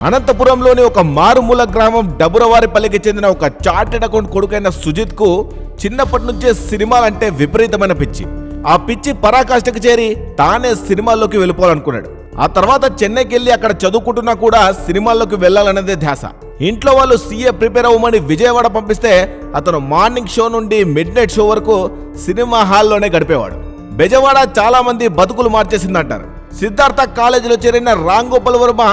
అనంతపురంలోని ఒక మారుమూల గ్రామం డబురవారిపల్లికి చెందిన ఒక చార్టెడ్ అకౌంట్ కొడుకైన సుజిత్ కు చిన్నప్పటి నుంచే సినిమాలంటే విపరీతమైన పిచ్చి. ఆ పిచ్చి పరాకాష్ఠకు చేరి తానే సినిమాల్లోకి వెళ్ళిపోవాలనుకున్నాడు. ఆ తర్వాత చెన్నైకి వెళ్ళి అక్కడ చదువుకుంటున్నా కూడా సినిమాల్లోకి వెళ్లాలన్నదే ధ్యాస. ఇంట్లో వాళ్ళు సీఏ ప్రిపేర్ అవ్వమని విజయవాడ పంపిస్తే అతను మార్నింగ్ షో నుండి మిడ్ నైట్ షో వరకు సినిమా హాల్లోనే గడిపేవాడు. బెజవాడ చాలా మంది బతుకులు మార్చేసిందంటారు. సిద్ధార్థ కాలేజీలో చేరిన రామ్ గోపాల్ వర్మ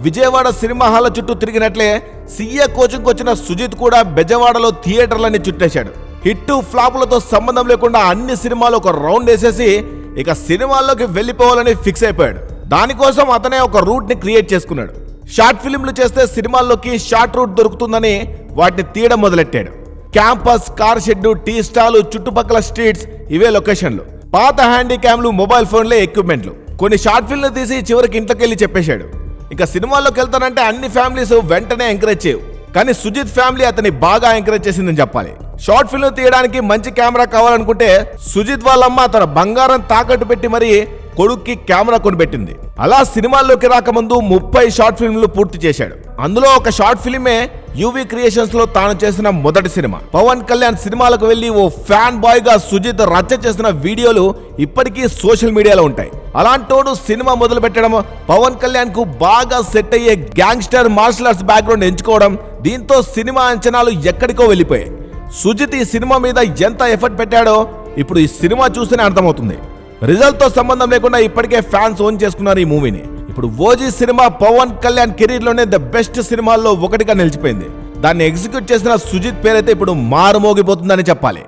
విజయవాడ సినిమా హాల్ చుట్టూ తిరిగినట్లే సీఏ కోచింగ్ వచ్చిన సుజిత్ కూడా బెజవాడలో థియేటర్లని చుట్టేశాడు. హిట్ ఫ్లాపులతో సంబంధం లేకుండా అన్ని సినిమాలు ఒక రౌండ్ వేసేసి ఇక సినిమాల్లోకి వెళ్ళిపోవాలని ఫిక్స్ అయిపోయాడు. దానికోసం అతనే ఒక రూట్ ని క్రియేట్ చేసుకున్నాడు. షార్ట్ ఫిల్మ్లు చేస్తే సినిమాల్లోకి షార్ట్ రూట్ దొరుకుతుందని వాటిని తీయడం మొదలెట్టాడు. Campus, car shed, tea stall, చుట్టుపక్కల స్ట్రీట్స్ ఇవే లొకేషన్లు. పాత హ్యాండీ క్యామ్లు, మొబైల్ ఫోన్లే ఎక్విప్మెంట్లు. కొన్ని షార్ట్ ఫిల్మ్లు తీసి చివరికి ఇంట్లోకి వెళ్ళి చెప్పేశాడు. ఇక సినిమాల్లోకి వెళ్తానంటే అన్ని ఫ్యామిలీస్ వెంటనే ఎంకరేజ్ చేయవు, కానీ సుజిత్ ఫ్యామిలీ అతన్ని బాగా ఎంకరేజ్ చేసిందని చెప్పాలి. షార్ట్ ఫిల్మ్ తీయడానికి మంచి కెమెరా కావాలనుకుంటే సుజిత్ వాళ్ళమ్మ తన బంగారం తాకట్టు పెట్టి మరీ కొడుక్కి కెమెరా కొనిపెట్టింది. అలా సినిమాల్లోకి రాకముందు 30 షార్ట్ ఫిల్మ్లు పూర్తి చేశాడు. అందులో ఒక షార్ట్ ఫిల్మే యూవీ క్రియేషన్స్ లో తాను చేసిన మొదటి సినిమా. పవన్ కళ్యాణ్ సినిమాలకు వెళ్లి ఓ ఫ్యాన్ బాయ్ గా సుజిత్ రచ్చ చేసిన వీడియోలు ఇప్పటికీ సోషల్ మీడియాలో ఉంటాయి. అలాంటోడు సినిమా మొదలు పెట్టడం, పవన్ కళ్యాణ్ కు బాగా సెట్ అయ్యే గ్యాంగ్స్టర్ మార్షల్ ఆర్ట్స్ బ్యాక్గ్రౌండ్ ఎంచుకోవడం, దీంతో సినిమా అంచనాలు ఎక్కడికో వెళ్ళిపోయాయి. సుజిత్ ఈ సినిమా మీద ఎంత ఎఫర్ట్ పెట్టాడో ఇప్పుడు ఈ సినిమా చూస్తేనే అర్థమవుతుంది. రిజల్ట్ తో సంబంధం లేకుండా ఇప్పటికే ఫ్యాన్స్ ఓన్ చేసుకున్నారు ఈ మూవీని. ఇప్పుడు OG cinema Pawan Kalyan career లోనే ద బెస్ట్ సినిమాల్లో ఒకటిగా నిలిచిపోయింది. దాన్ని ఎగ్జిక్యూట్ చేసిన సుజిత్ పేరైతే ఇప్పుడు మారుమోగిపోతుందని చెప్పాలి.